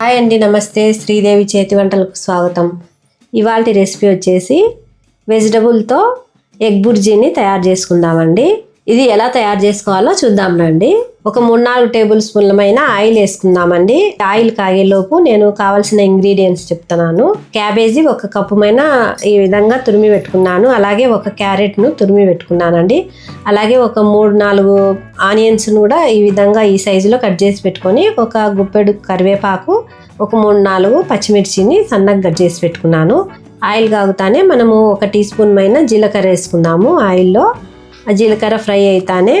Hi అండి, నమస్తే. శ్రీదేవి చేతి వంటలకు స్వాగతం. ఇవాల్టి రెసిపీ వచ్చేసి వెజిటబుల్తో ఎగ్ బుర్జీని తయారు చేసుకుందామండి. ఇది ఎలా తయారు చేసుకోవాలో చూద్దాం రండి. ఒక 3-4 టేబుల్ స్పూన్లమైన ఆయిల్ వేసుకుందామండి. ఆయిల్ కాగేలోపు నేను కావాల్సిన ఇంగ్రీడియంట్స్ చెప్తున్నాను. క్యాబేజీ 1 కప్పుమైన ఈ విధంగా తురిమి పెట్టుకున్నాను. అలాగే 1 క్యారెట్ను తురిమి పెట్టుకున్నానండి. అలాగే ఒక 3-4 ఆనియన్స్ను కూడా ఈ విధంగా ఈ సైజులో కట్ చేసి పెట్టుకొని, ఒక గుప్పెడు కరివేపాకు, ఒక 3-4 పచ్చిమిర్చిని సన్నగా కట్ చేసి పెట్టుకున్నాను. ఆయిల్ కాగుతానే మనము 1 టీ స్పూన్ పైన జీలకర్ర వేసుకుందాము. ఆయిల్లో ఆ జీలకర్ర ఫ్రై అయితానే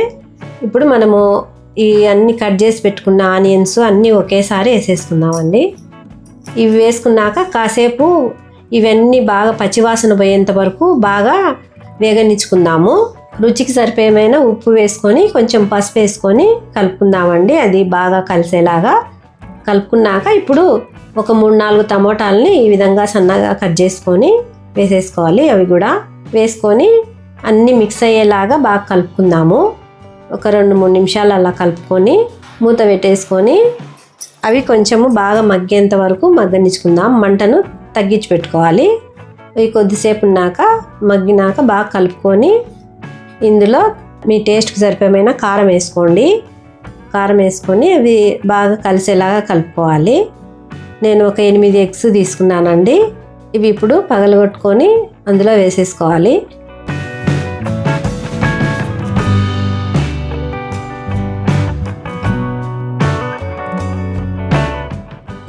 ఇప్పుడు మనము ఈ అన్ని కట్ చేసి పెట్టుకున్న ఆనియన్స్ అన్నీ ఒకేసారి వేసేసుకుందామండి. ఇవి వేసుకున్నాక కాసేపు ఇవన్నీ బాగా పచ్చివాసన పోయేంత వరకు బాగా వేగనిచ్చుకుందాము. రుచికి సరిపోయేమైన ఉప్పు వేసుకొని కొంచెం పసుపు వేసుకొని కలుపుకుందామండి. అది బాగా కలిసేలాగా కలుపుకున్నాక ఇప్పుడు ఒక 3-4 టమోటాలని ఈ విధంగా సన్నగా కట్ చేసుకొని వేసేసుకోవాలి. అవి కూడా వేసుకొని అన్నీ మిక్స్ అయ్యేలాగా బాగా కలుపుకుందాము. ఒక 2-3 నిమిషాలు అలా కలుపుకొని మూత పెట్టేసుకొని అవి కొంచెము బాగా మగ్గేంత వరకు మగ్గనిచ్చుకుందాం. మంటను తగ్గించి పెట్టుకోవాలి. అవి కొద్దిసేపు మగ్గినాక బాగా కలుపుకొని ఇందులో మీ టేస్ట్కి సరిపోయిన కారం వేసుకోండి. కారం వేసుకొని అవి బాగా కలిసేలాగా కలుపుకోవాలి. నేను ఒక 8 ఎగ్స్ తీసుకున్నానండి. ఇవి ఇప్పుడు పగలగొట్టుకొని అందులో వేసేసుకోవాలి.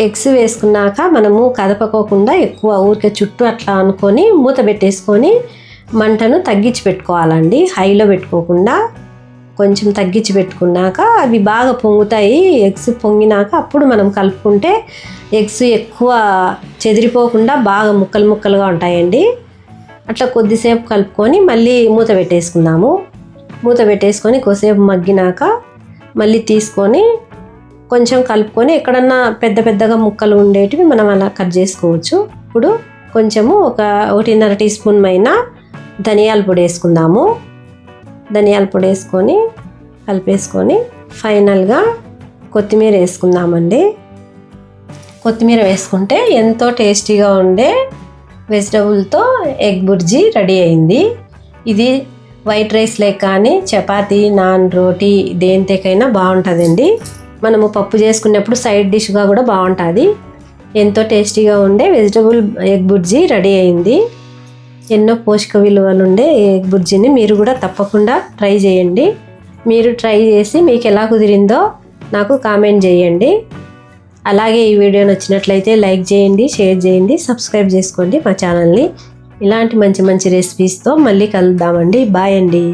ఎగ్స్ వేసుకున్నాక మనము కదపకోకుండా ఎక్కువ ఊరికే చుట్టూ అట్లా అనుకొని మూత పెట్టేసుకొని మంటను తగ్గించి పెట్టుకోవాలండి. హైలో పెట్టుకోకుండా కొంచెం తగ్గించి పెట్టుకున్నాక అవి బాగా పొంగుతాయి. ఎగ్స్ పొంగినాక అప్పుడు మనం కలుపుకుంటే ఎగ్స్ ఎక్కువ చెదిరిపోకుండా బాగా ముక్కలు ముక్కలుగా ఉంటాయండి. అట్లా కొద్దిసేపు కలుపుకొని మళ్ళీ మూత పెట్టేసుకుందాము. మూత పెట్టేసుకొని కొద్దిసేపు మగ్గినాక మళ్ళీ తీసుకొని కొంచెం కలుపుకొని ఎక్కడన్నా పెద్దగా ముక్కలు ఉండేటివి మనం అలా కట్ చేసుకోవచ్చు. ఇప్పుడు కొంచెము 1.5 టీ స్పూన్ పైన ధనియాల పొడి వేసుకుందాము. ధనియాల పొడి వేసుకొని కలిపేసుకొని ఫైనల్గా కొత్తిమీర వేసుకుందామండి. కొత్తిమీర వేసుకుంటే ఎంతో టేస్టీగా ఉండే వెజిటబుల్తో ఎగ్ బుర్జీ రెడీ అయింది. ఇది వైట్ రైస్ లేక కానీ చపాతీ, నాన్, రోటీ దేనితోకైనా బాగుంటుందండి. మనము పప్పు చేసుకున్నప్పుడు సైడ్ డిష్గా కూడా బాగుంటుంది. ఎంతో టేస్టీగా ఉండే వెజిటబుల్ ఎగ్ బుర్జీ రెడీ అయింది. ఎన్నో పోషక విలువలు ఉండే ఎగ్ బుర్జీని మీరు కూడా తప్పకుండా ట్రై చేయండి. మీరు ట్రై చేసి మీకు ఎలా కుదిరిందో నాకు కామెంట్ చేయండి. అలాగే ఈ వీడియో నచ్చినట్లయితే లైక్ చేయండి, షేర్ చేయండి, సబ్స్క్రైబ్ చేసుకోండి మా ఛానల్ని. ఇలాంటి మంచి రెసిపీస్తో మళ్ళీ కలుద్దామండి. బాయ్ అండి.